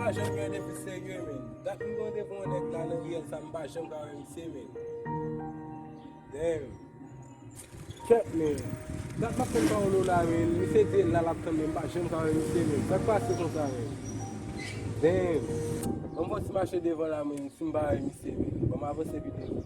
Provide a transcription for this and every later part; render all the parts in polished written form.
mba jem gade pou serye men. Dat mwen go devon ek la nan riyel sa mba jem ka remise men. Damn. Check men. Dat ma pen pa ou la men. Mi se de la lap men mba jem ka remise men. Sak pa se kon sa men. Damn. Mwen vos mache devon la men. Si mba remise men. Mwen ma vos video.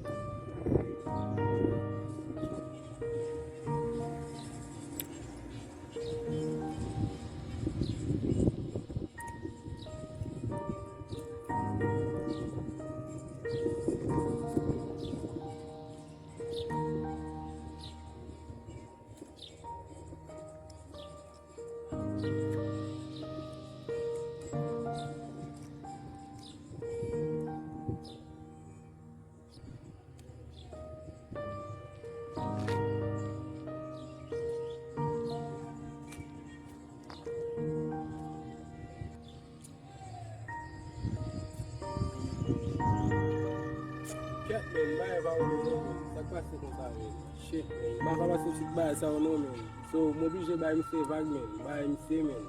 Men, ba eva ou nou men, sak pa se kon sa men. Shit men, ba ka pa se chik ba sa ou nou men. So, m'oblige ba mi se vag men, ba mi se men.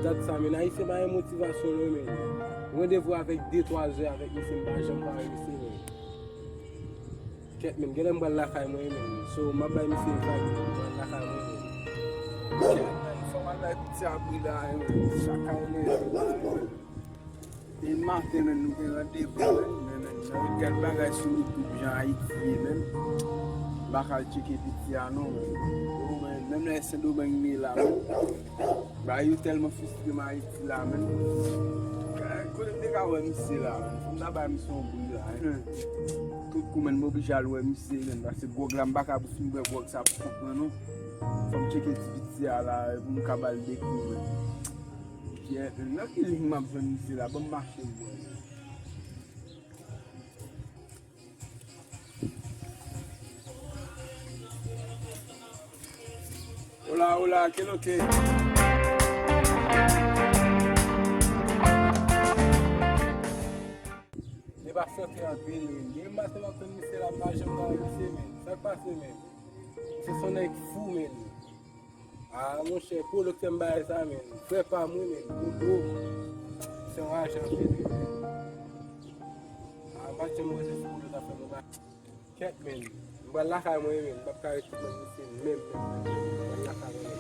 Dat sa men, a yi se ba yi motivasyon nou men. Rendez-vous avèk 2-3 jè avèk mi se mba jèm pa mi se men. Ket men, gen mba lakay mwen men. So, ma ba mi se vag men, mba lakay mwen men. Ket men, fwa man la piti abri la men, chakay men. E maten men nou gen rendez-vous men. Nan ket bagay sou YouTube jan Haiti men. Bakal cheke piti anon men. Même là c'est do bang mi la men. Ba yo tellement frustré ma Haiti la men. Ko de ka wè mi se la men. Fom da ba mi son bou la. Tout kou men m'oblige al wè mi se men. Parce gwo glam baka pou fin bwe wok sa pou kompren nou. Fom cheke piti a la pou m'kabal dekou men. Nan ki li m'ap ven mi se la, bon marche mwen. Hola, ¿qué es lo que? Ne ba sote an pil men. Gen mba se wak ton mise la mba jem nan mise men. Sak pase men. Se son ek fou men. A mon chè, pou lòk se mba e sa men. Fwe pa mwen men. Kou se waj an pil men. A mba jem wè se sou lòk a fè mba. Ket men. Mba lakay mwen men. Mba kare tout men mise men. Mba lakay mwen men.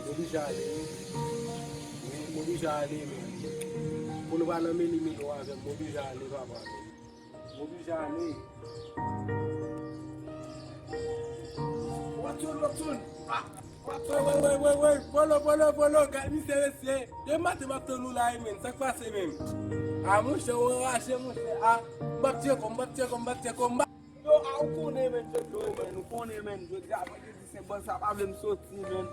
Mbi jale men. Pou nou ba nan men li men wazen. Mbi jale baba men. Mbi jale. Watun. Wey, polo, gal mi se resye. De mati bak ton nou la e men, sak pase men. A mouche, ou rache mouche, a mbak tye kom. Yo, a ou konen men, ou konen men, yo di a mwen di se bon sa pa vle msoti men.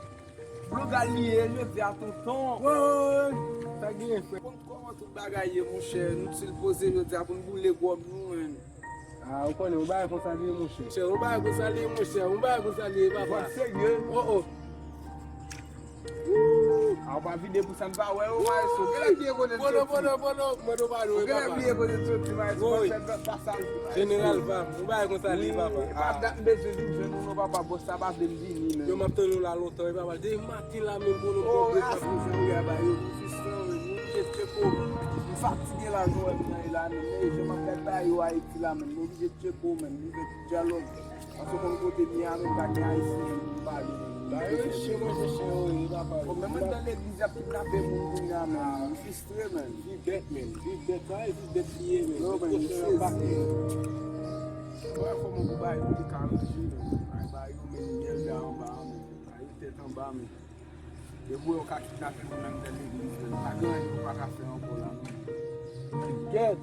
Blo galye, yo di a ton. Wey, sa gen fwe. Kon koman tout bagaye mouche, nou til pose yo di a pou mboule gwob nou men. A ou konen, ou baye kon salye mouche. Ou baye kon salye mouche, ou baye kon salye baba. Seye? Oh. A ou pa vide pou san pa wè ou wè so. Gè la biye Polo, mwen do ba nou e Gè la baba. biye pou de soti wè so. Oui. Sen dot pasan. General bab, ou baye kon salye baba. E pa dat mbeze di jen nou papa boss sa bab de mdini men. Yo map ton nou la lontan e baba. De matin la men pou nou Oh, pou as nou jen wè ba yo. Fiston wè, nou je tcheko. Mou fatige la jou wè nan ilan men. E je maket ba yo a iti la men. Nou je tcheko men. Nou je jalon. Aso kon kote mi a men kak a isi men. Bali men. Ba yo che ou baba. Kon men men dan l'eglise ap kidnape moun ya men. Mou fistre men. Vi bet men. Vi bet liye men. Yo men, Vi se bet se. Wè fò moun kou ba yo di 40 jil men. Ay ba yo men yel da an ba men. Ay yo tet an ba men. De bou yo ka kidnape moun men dan l'eglise men. A gen yo pa ka fe an pou la men. Get.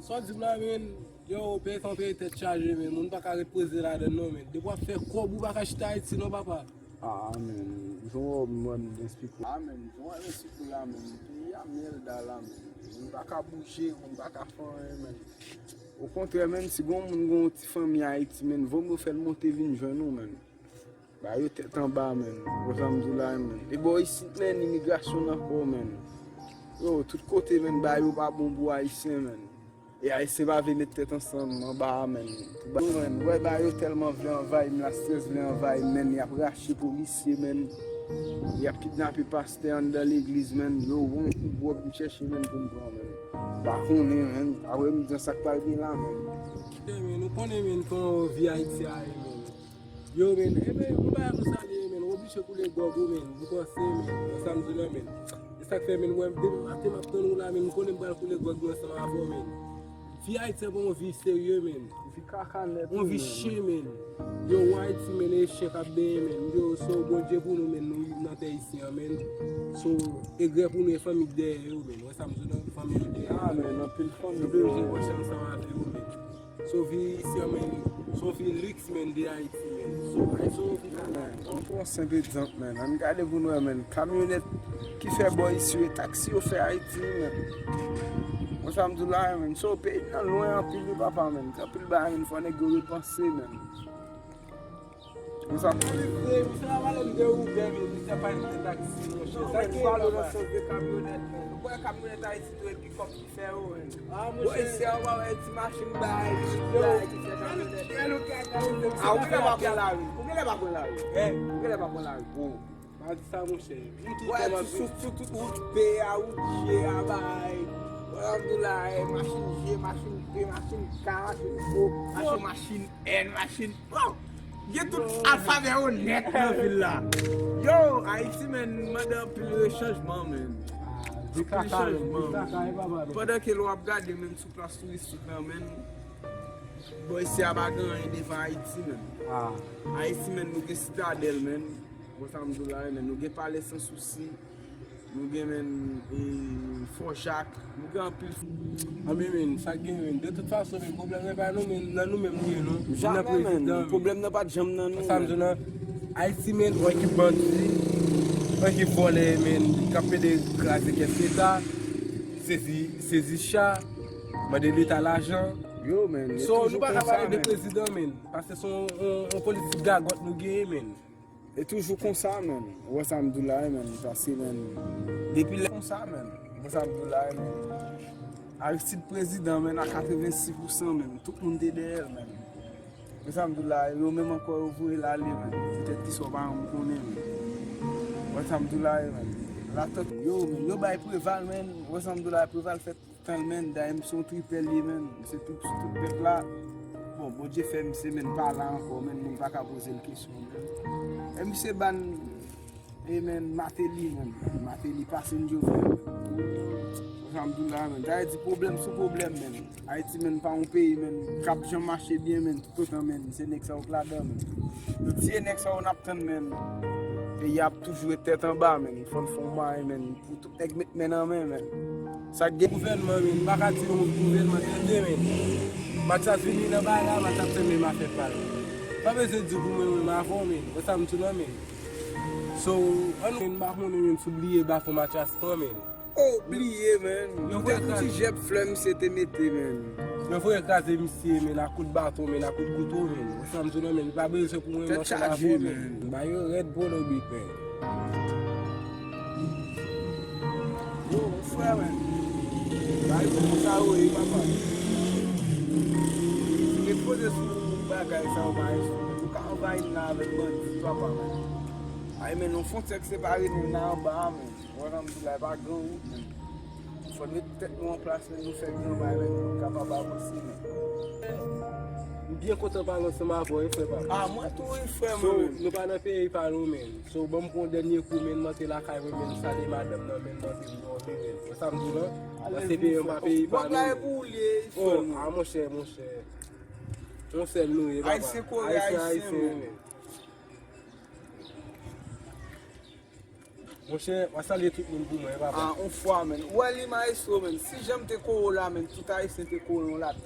Son di bla men. Yo, pe son pe tet charge men. Moun baka repose la den nou men. De wap fe kob ou baka chita iti nou papa. Amen. Joun mwen despiko. Amen. Joun mwen despiko la men. Pi ya mel da la men. Mwen baka bouche, mwen baka fon men. Au kontre men, si gon moun gon ti fami a iti men, vom yo fel monte vin joun nou men. Ba yo tet an ba men. Rosam Zoula men. E bo isi men imigrasyon nan po men. Yo, tout kote men, ba yo pa bon bo a isi men. E a isi ba vene tet ansan nan ba men. Ba yo men, wè ba yo telman vle anvay, mla stres vle anvay men, yap rache polisi men. Il a kidnappé pasteur dans l'église, man. Yo, on pour me chercher, man, pour me prendre, man. Par contre, man, après, me dire ça que pas bien là, man. Nous connaissons qu'on vit Haïti, yo, man, on va vous saluer, man, on oblige pour les gars, man, vous pensez, man, samedi là, man. C'est ça que fait, man, ouais, après, ma prendre là, man, on connaît pas pour les gars, ensemble avant, man. Vie Haïti, bon, vie sérieux, man. On vit chien, man. Yo, Haïti, man, les chiens qui bien, man. Yo, so, bon Dieu pour nous, man, nous, dans terre ici, man. So, et gré pour nous, les familles derrière, man. Ouais, samedi là, famille derrière. Ah, man, on peut le faire, Nous devons jouer ensemble avec vous, man. So, vie ici, man. So, vie luxe, man, de Haïti, man. So, Haïti, on prend 5 exemples, man. Regardez-vous, man. Camionnette qui fait boy ici, taxi au fait Haïti, man. On samedi là, man. So, pays loin, en pile, papa, man. En pile, bah, il faut que penser, man. On s'en fout. ça va le de Uber, mais ça pas de taxi, mon cher. Ça qui parle de est sauver camionnette, man. Pourquoi la camionnette Haïti doit être pick-up qui fait, man? Ah, mon Bon, cher. ici, on va avoir une machine qui fait camionnette. Ah, vous voulez pas prendre la rue? Vous voulez pas prendre la rue? Vous voulez pas prendre la rue? Bon. Pas dit ça, mon cher. Ouais, tout route P, à route G, à bail. Alhamdoulilah, machine G, machine P, machine K, machine O, machine N, machine... Oh! Y'a tout alphabet honnête dans la ville là. Yo, Haïti, man, m'a pile de changement, man. Du caca, Pendant que l'on a regardé, même sous place touristique, là, man. Bon, ici, à Bagan, il est devant Haïti, man. Ah. Haïti, man, nous avons citadelle, man. Alhamdoulilah, man, nous avons parlé sans souci. Nous avons Fort Jacques, nous avons pile. Ah, mais, ça gagne, de toute façon, le problème n'est pas nous-mêmes, nous. Jamais, man. Le problème n'est pas de jambe dans nous. Samedi là, Haïti, man, on qui bandit, on qui vole, man, capé de grâce de l'État, saisi chat, mais de l'État l'argent. Yo, man. So, nous ne pouvons pas parler de président, man, parce que son politique gagote nous gagne, man. Et toujours comme ça, man. Ouais, ça me dit là, man. Parce que, man. Depuis là, comme ça, man. Ouais, ça me dit là, man. Aristide président, man, à 86%, man. Tout le monde est derrière, man. Ouais, ça me dit là, yo, même encore, vous voulez l'aller, man. Peut-être qu'ils sont pas en connaît, man. Ouais, ça me dit là, man. La tête, yo, man. Yo, bah, préval, man. Ouais, ça me dit là, préval fait tant, man. D'ailleurs, son triple, man. C'est tout peuple là. Bon, bon Dieu fait, c'est même pas là encore, man. On va pas poser la question, man. Et monsieur Ban, et men, Matéli, man. Matéli passe une journée. Alhamdoulilah, man. Haïti problème sous problème, man. Haïti, man, pas un pays, man. Cap Jean marché bien, man. Tout autant, man. C'est nek ça au là-dedans, man. Le petit nek ça on attend, man. Et y a toujours tête en bas, man. Il faut le fond mal, man. Pour tout nek mettre men en main, man. Ça gagne. Gouvernement, man, bakati au gouvernement, c'est man. Mathias vini dans bas là, Mathias c'est même fait pas. Pas besoin de dire pour moi, ma femme, mais ça me tourne, man. So, on ne va pas oublier bah pour Mathias pas, man. Oh, oublié, man. Nous avons un petit jet flemme, c'était mété, man. Mais faut écraser monsieur, mais la coup de bâton, mais la coup de couteau, man. Ça me tourne, man. Pas besoin pour moi, T'es chargé, man. Bah, yo, Red Bull au but, man. Yo, frère, man. Bah, yo, comment ça, oui, papa. Je vais poser sur le bagage, ça va être. Quand on va y aller avec moi, papa, man. Aïe, mais nous font séparer nous en bas, man. Voilà, nous n'avons pas grand route, man. Il faut mettre tête nous en place, mais nous faire grand bail, man. Nous capables d'avancer, man. Bien content par ensemble avec frère papa. Ah, moi, tout est frère, So, man. nous pas dans pays par nous même. So, bon pour dernier coup, men monter la caille, men saler madame, men monter nous, men. Ça me dit là. C'est pays pas pays par Bon, là, nous. pour les, il Oh, faut nous. ah mon cher, mon cher. On sait nous, papa. Haïtien, Corée, Haïtien, man. Mon cher, on va saluer tout le monde pour moi, papa. Ah, on fois, man. Ouais, les maestros, man. Si j'aime tes corps là, man, tout haïtien tes corps,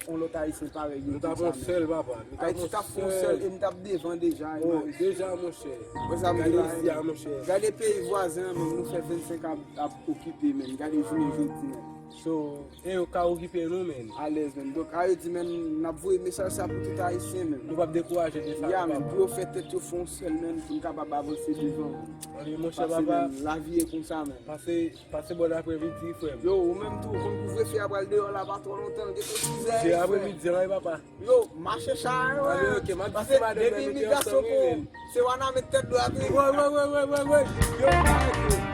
on l'autre haïtien pareil. Nous t'avons seul, papa. Nous Haïti t'a t'avons seul et nous t'a devant déjà. Oh, déjà, mon cher. Ouais, ça me dit Regardez là, ici, mon cher. Regardez les pays voisins, man, nous fait 25 ans à occuper, man. Regardez les journées jeudi, man. So, e yo ka okipe nou men. À l'aise, men. Donc, a yo di men, nap voye mesaj sa pou tout haïtien, men. Nou pa dekouraje de sa. Ya, men, pou yo fè tèt yo fon sel, men, pou nou kapab avanse devan. Allez, mon cher Parce, papa, men, la vie est comme ça, men. passez bon après-midi, frère. Yo, ou même tout, kon kouvre fè apral de yo la pa trop longtemps, de to 6 heures. C'est après-midi, hein, papa. Yo, marche ça, Allez, ok, ma parce petite que madame, depuis elle me dit immigration, ensemble, c'est wana met tête droite. Ouais. Yo, arrête.